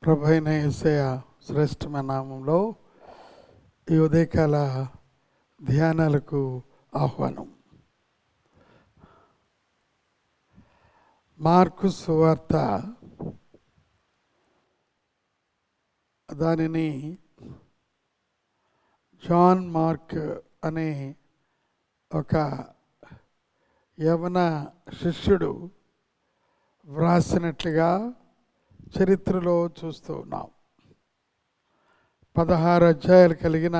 ప్రభు అయిన యేసయ్య శ్రేష్టమైన నామంలో ఈ ఉదయకాల ధ్యానాలకు ఆహ్వానం. మార్కు సువార్త దానిని జాన్ మార్క్ అనే ఒక యవన శిష్యుడు వ్రాసినట్లుగా చరిత్రలో చూస్తూ ఉన్నాం. 16 అధ్యాయాలు కలిగిన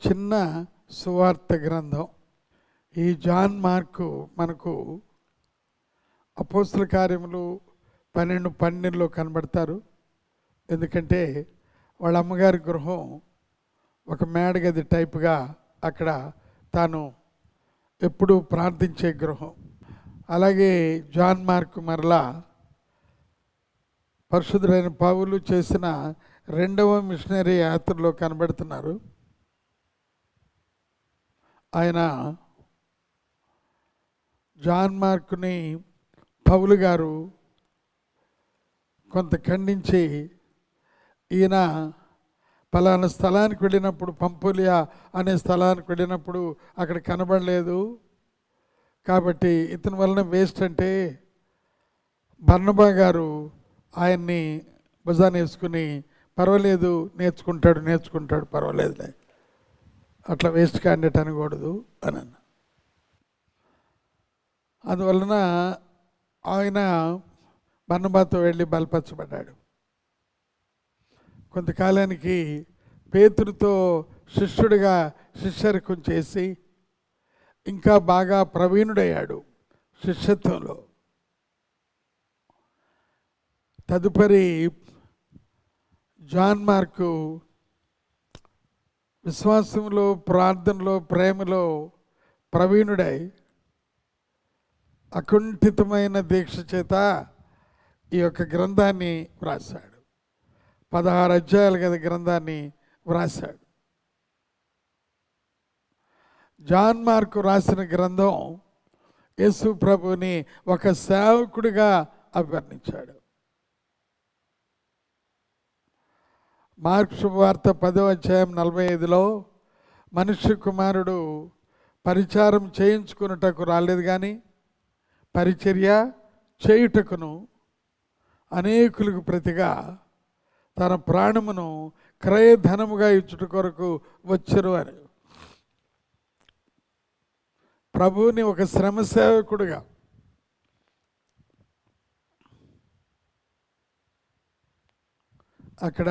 చిన్న సువార్త గ్రంథం. ఈ జాన్ మార్కు మనకు అపోస్తల కార్యములు 12:12 కనబడతారు. ఎందుకంటే వాళ్ళ అమ్మగారి గృహం ఒక మేడగది టైపుగా అక్కడ తాను ఎప్పుడూ ప్రార్థించే గృహం. అలాగే జాన్ మార్కు మరలా పరిశుద్ధుడైన పౌలు చేసిన 2వ మిషనరీ యాత్రలో కనబడుతున్నారు. ఆయన జాన్ మార్కుని పౌలు గారు కొంత ఖండించి, ఈయన పలానా స్థలానికి వెళ్ళినప్పుడు, పంపులియా అనే స్థలానికి వెళ్ళినప్పుడు అక్కడ కనబడలేదు, కాబట్టి ఇతని వలన వేస్ట్ అంటే బర్నబా గారు ఆయన్ని భుజాన్ని వేసుకుని, పర్వాలేదు నేర్చుకుంటాడు పర్వాలేదులే, అట్లా వేస్ట్ క్యాండిడేట్ అనకూడదు అని అన్న. అందువలన ఆయన బర్నబాతో వెళ్ళి బలపరచబడ్డాడు. కొంతకాలానికి పేతురుతో శిష్యుడిగా శిష్యరికం చేసి ఇంకా బాగా ప్రవీణుడయ్యాడు శిష్యత్వంలో. తదుపరి జాన్ మార్కు విశ్వాసంలో, ప్రార్థనలో, ప్రేమలో ప్రవీణుడై అకుంఠితమైన దీక్ష చేత ఈ యొక్క గ్రంథాన్ని వ్రాసాడు. 16 అధ్యాయాలు గల గ్రంథాన్ని వ్రాసాడు. జాన్ మార్కు రాసిన గ్రంథం యేసు ప్రభుని ఒక సేవకుడిగా అభివర్ణించాడు. మార్కు శుభవార్త 10వ అధ్యాయం 45లో మనుష్య కుమారుడు పరిచారం చేయించుకున్నటకు రాలేదు కానీ పరిచర్య చేయుటకును అనేకులకు ప్రతిగా తన ప్రాణమును క్రయధనముగా ఇచ్చుట కొరకు వచ్చెను అని. ప్రభువుని ఒక శ్రమ సేవకుడుగా, అక్కడ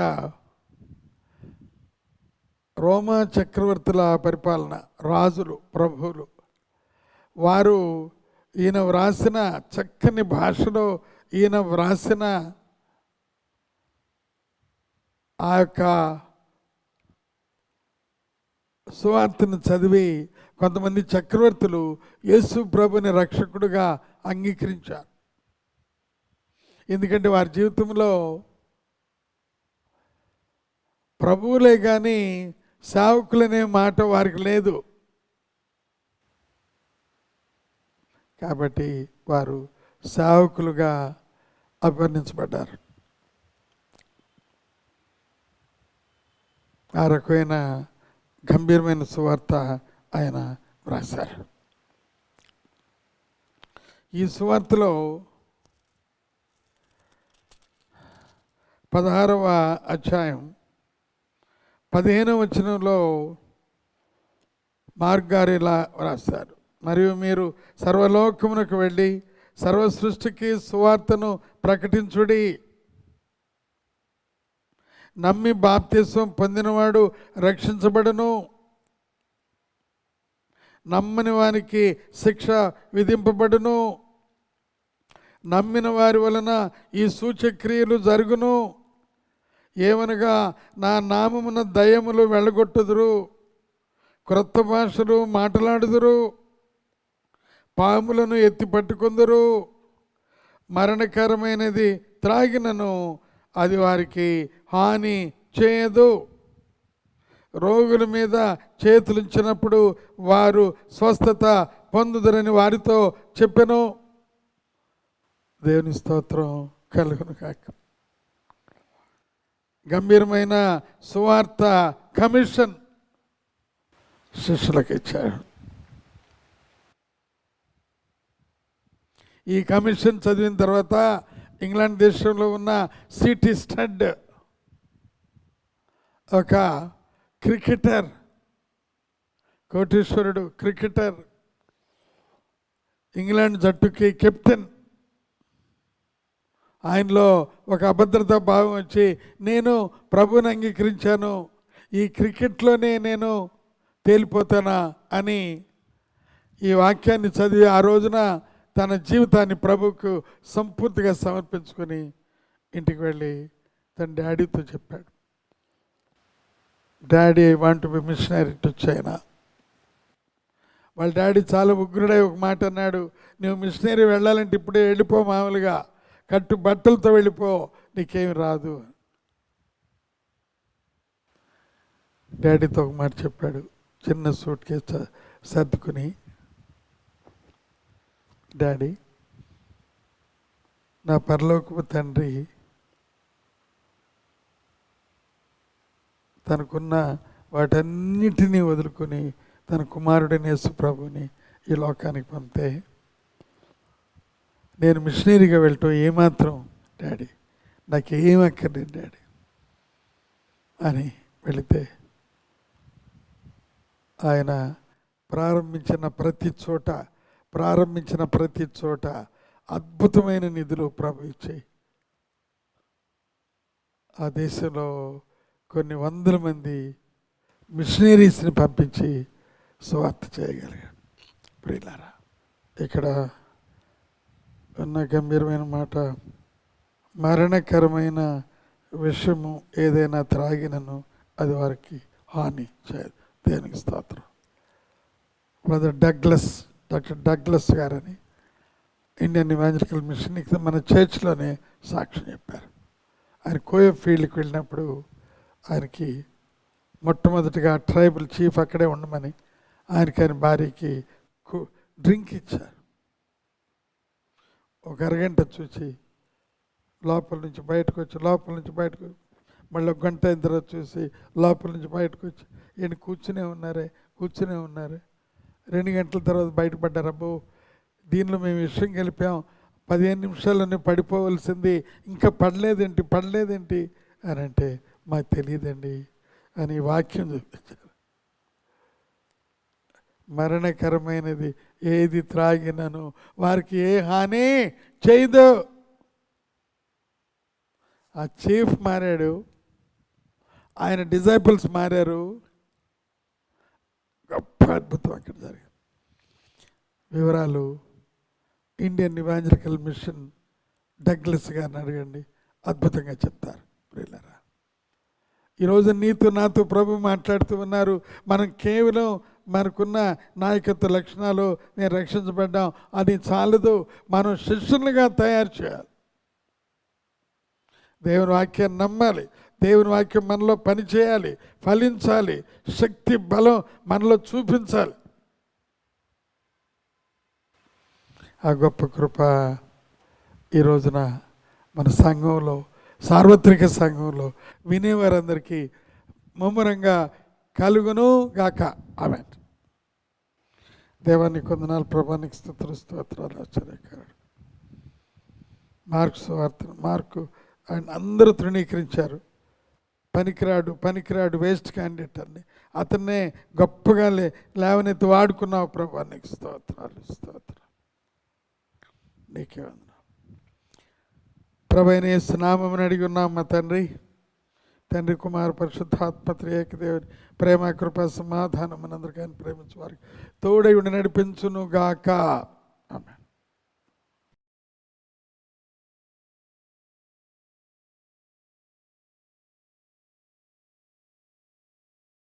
రోమా చక్రవర్తుల పరిపాలన, రాజులు, ప్రభువులు, వారు ఈయన వ్రాసిన చక్కని భాషలో ఈయన వ్రాసిన ఆ యొక్క సువార్తను చదివి కొంతమంది చక్రవర్తులు యేసు ప్రభుని రక్షకుడుగా అంగీకరించారు. ఎందుకంటే వారి జీవితంలో ప్రభువులే కానీ సేవకులనే మాట వారికి లేదు. కాబట్టి వారు సేవకులుగా అభివర్ణించబడ్డారు. ఆ రకమైన గంభీరమైన సువార్త ఆయన వ్రాశారు. ఈ సువార్తలో 16వ అధ్యాయం 15వ వచనంలో మార్గారు ఇలా వ్రాశారు: మరియు మీరు సర్వలోకమునకు వెళ్ళి సర్వ సృష్టికి సువార్తను ప్రకటించుడి. నమ్మి బాప్తిస్మం పొందినవాడు రక్షించబడును, నమ్మని వానికి శిక్ష విధింపబడును. నమ్మిన వారి వలన ఈ సూచక్రియలు జరుగును. ఏమనగా నా నామమున దయ్యములు వెళ్ళగొట్టుదురు, క్రొత్త భాషలు మాట్లాడుదురు, పాములను ఎత్తి పట్టుకుందరు, మరణకరమైనది త్రాగినను అది వారికి హాని చేయదు. రోగుల మీద చేతులుంచినప్పుడు వారు స్వస్థత పొందుదరని వారితో చెప్పెను. దేవుని స్తోత్రం కలుగును కాక. గంభీరమైన సువార్త కమిషన్ శిష్యులకు ఇచ్చాడు. ఈ కమిషన్ చదివిన తర్వాత ఇంగ్లాండ్ దేశంలో ఉన్న సిటీ స్టడ్ ఒక క్రికెటర్, కోటీశ్వరుడు క్రికెటర్, ఇంగ్లాండ్ జట్టుకి కెప్టెన్, ఆయనలో ఒక అభద్రతా భావం వచ్చి నేను ప్రభువుని అంగీకరించాను, ఈ క్రికెట్లోనే నేను తేలిపోతానా అని ఈ వాక్యాన్ని చదివి ఆ రోజున తన జీవితాన్ని ప్రభువుకు సంపూర్తిగా సమర్పించుకొని ఇంటికి వెళ్ళి తన డాడీతో చెప్పాడు, daddy I want be missionary to China. వాళ్ళ డాడీ చాలా ఉగ్రుడై ఒక మాట అన్నాడు, నువ్వు మిషనరీ వెళ్ళాలంటే ఇప్పుడే వెళ్ళిపో, మామూలుగా కట్టు బట్టలతో వెళ్ళిపో, నీకేమి రాదు. డాడీతో ఒక మాట చెప్పాడు, చిన్న సూట్ కేసు సర్దుకుని, డాడీ నా పరలోకపు తండ్రి తనకున్న వాటన్నిటినీ వదులుకొని తన కుమారుడైన యేసు ప్రభువుని ఈ లోకానికి పంపితే నేను మిషనరీగా వెళ్ళటం ఏమాత్రం డాడీ, నాకేం అక్కర్లేదు డాడీ అని వెళితే ఆయన ప్రారంభించిన ప్రతి చోట అద్భుతమైన నిధులు ప్రభు ఇచ్చాయి. ఆ దేశంలో కొన్ని వందల మంది మిషనరీస్ని పంపించి సువార్త చేయగలిగాడు. ప్రియులారా, ఇక్కడ ఉన్న గంభీరమైన మాట, మరణకరమైన విషయము ఏదైనా త్రాగినను అది వారికి హాని చేయదు. దేవునికి స్తోత్రం. డాక్టర్ డగ్లస్ గారని ఇండియన్ ఇవాంజలికల్ మిషన్ మన చర్చ్లోనే సాక్ష్యం చెప్పారు. ఆయన కోయో ఫీల్డ్కి వెళ్ళినప్పుడు ఆయనకి మొట్టమొదటిగా ట్రైబల్ చీఫ్ అక్కడే ఉండమని ఆయన భార్యకి డ్రింక్ ఇచ్చారు. ఒక అరగంట చూసి లోపల నుంచి బయటకు మళ్ళీ ఒక గంట అయిన తర్వాత చూసి లోపల నుంచి బయటకు వచ్చి ఈయన కూర్చునే ఉన్నారు. 2 గంటల తర్వాత బయటపడ్డారు. అబ్బో, దీనిలో మేము విషయం కలిపాం, 15 నిమిషాల్లోనే పడిపోవలసింది, ఇంకా పడలేదేంటి అని అంటే మాకు తెలియదండి అని వాక్యం చూపించారు. మరణకరమైనది ఏది త్రాగినను వారికి ఏ హాని చేయదు. ఆ చీఫ్ మారాడు, ఆయన డిజైపుల్స్ మారారు. గొప్ప అద్భుతం అక్కడ జరిగింది. వివరాలు ఇండియన్ ఇవాంజలికల్ మిషన్ డగ్లస్ గారిని అడగండి, అద్భుతంగా చెప్తారు. ప్రియులారా, ఈరోజు నీతో నాతో ప్రభు మాట్లాడుతూ ఉన్నారు. మనం కేవలం మనకున్న నాయకత్వ లక్షణాలు, నేను రక్షించబడ్డాం అది చాలదు, మనం శిష్యులుగా తయారు చేయాలి. దేవుని వాక్యాన్ని నమ్మాలి, దేవుని వాక్యం మనలో పనిచేయాలి, ఫలించాలి, శక్తి బలం మనలో చూపించాలి. ఆ గొప్ప కృప ఈ రోజున మన సంఘంలో, సార్వత్రిక సంఘంలో వినేవారందరికీ ముమ్మరంగా కలుగును గాక. ఆమేన్. దేవానికి వందనాలు, ప్రభానికి స్తోత్రాలు. ఆశ్చర్యకరుడు మార్కు ఆయన అందరూ తృణీకరించారు. పనికిరాడు వేస్ట్ క్యాండిడేట్ అని అతన్నే గొప్పగా లేవనెత్తి వాడుకున్నావు. ప్రభానికి స్తోత్రాలు. నీకే వందనాలు. ప్రభు అయిన యేసు నామమున అడిగి ఉన్నాం మా తండ్రి కుమార పరిశుద్ధాత్మ త్రియేకదేవుని ప్రేమ కృప సమాధానం మనందరికీ ప్రేమించు వారికి తోడై ఉండి నడిపించును గాక.